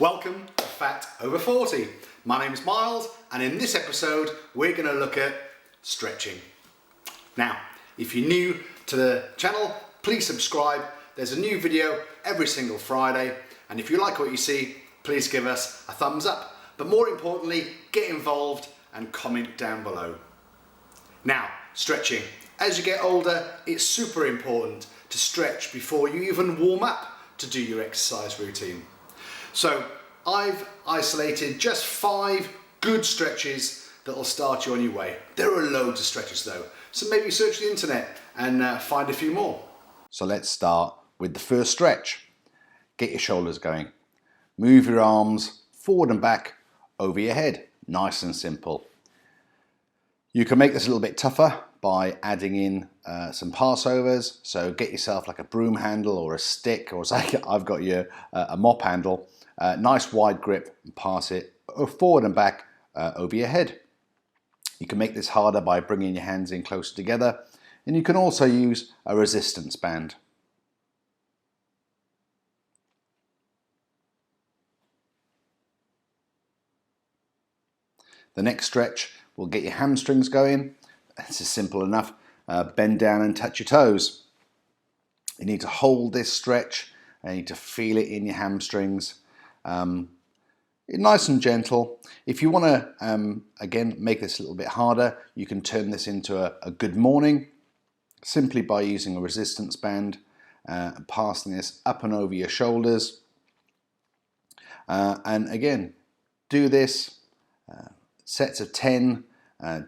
Welcome to Fat Over 40. My name's Miles, and in this episode we're going to look at stretching. Now, if you're new to the channel, please subscribe. There's a new video every single Friday, and if you like what you see, please give us a thumbs up. But more importantly, get involved and comment down below. Now, stretching. As you get older, it's super important to stretch before you even warm up to do your exercise routine. So I've isolated just 5 good stretches that will start you on your way. There are loads of stretches though, so maybe search the internet and find a few more. So let's start with the first stretch. Get your shoulders going. Move your arms forward and back over your head. Nice and simple. You can make this a little bit tougher by adding in some Passovers. So get yourself like a broom handle or a stick, or I've got you a mop handle. Nice wide grip, and pass it forward and back over your head. You can make this harder by bringing your hands in closer together, and you can also use a resistance band. The next stretch will get your hamstrings going. This is simple enough. Bend down and touch your toes. You need to hold this stretch and you need to feel it in your hamstrings. Nice and gentle. If you want to, again, make this a little bit harder, you can turn this into a good morning simply by using a resistance band and passing this up and over your shoulders. And again, do this sets of 10,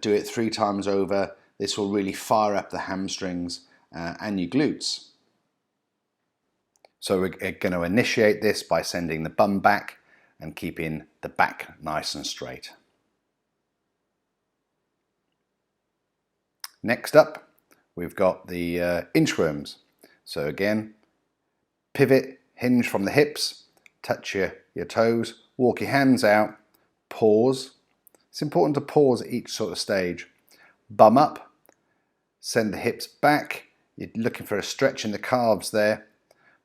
do it 3 times over. This will really fire up the hamstrings and your glutes. So we're going to initiate this by sending the bum back and keeping the back nice and straight. Next up, we've got the inchworms. So again, pivot, hinge from the hips, touch your toes, walk your hands out, pause. It's important to pause at each sort of stage. Bum up, send the hips back. You're looking for a stretch in the calves there.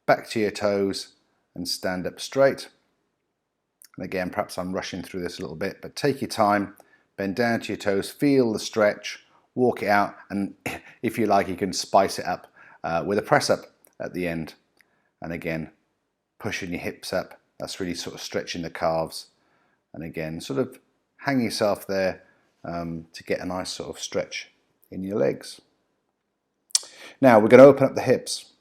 Back to your toes and stand up straight. And again, perhaps I'm rushing through this a little bit, but take your time, bend down to your toes, feel the stretch, walk it out, and if you like, you can spice it up with a press up at the end. And again, pushing your hips up, that's really sort of stretching the calves. And again, sort of hang yourself there to get a nice sort of stretch in your legs. Now we're going to open up the hips.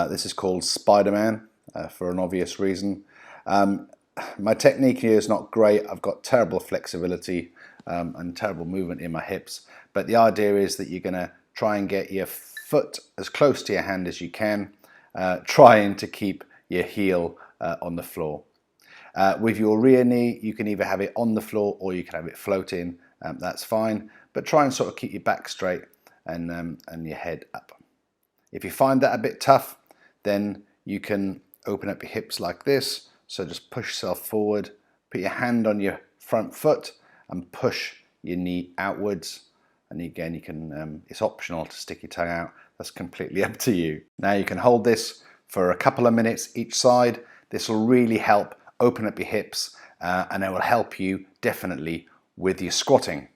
This is called Spider-Man for an obvious reason. My technique here is not great. I've got terrible flexibility and terrible movement in my hips. But the idea is that you're going to try and get your foot as close to your hand as you can, trying to keep your heel on the floor. With your rear knee, you can either have it on the floor or you can have it floating. That's fine. But try and sort of keep your back straight and your head up. If you find that a bit tough, then you can open up your hips like this. So just push yourself forward, put your hand on your front foot and push your knee outwards. And again, you can, it's optional to stick your tongue out. That's completely up to you. Now you can hold this for a couple of minutes each side. This will really help open up your hips and it will help you definitely with your squatting.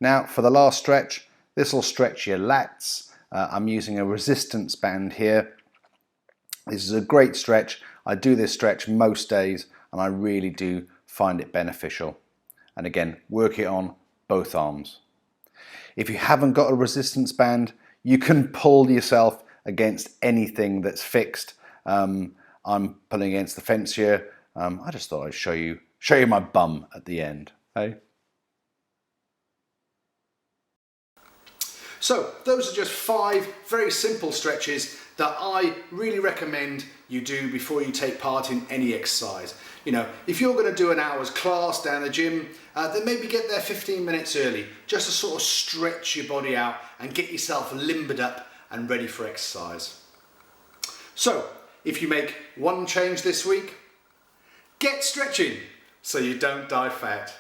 Now for the last stretch, this will stretch your lats. I'm using a resistance band here. This is a great stretch. I do this stretch most days and I really do find it beneficial. And again, work it on both arms. If you haven't got a resistance band, you can pull yourself against anything that's fixed. I'm pulling against the fence here. I just thought I'd show you my bum at the end. Hey? So those are just 5 very simple stretches that I really recommend you do before you take part in any exercise. You know, if you're going to do an hour's class down the gym, then maybe get there 15 minutes early, just to sort of stretch your body out and get yourself limbered up and ready for exercise. So, if you make one change this week, get stretching so you don't die fat.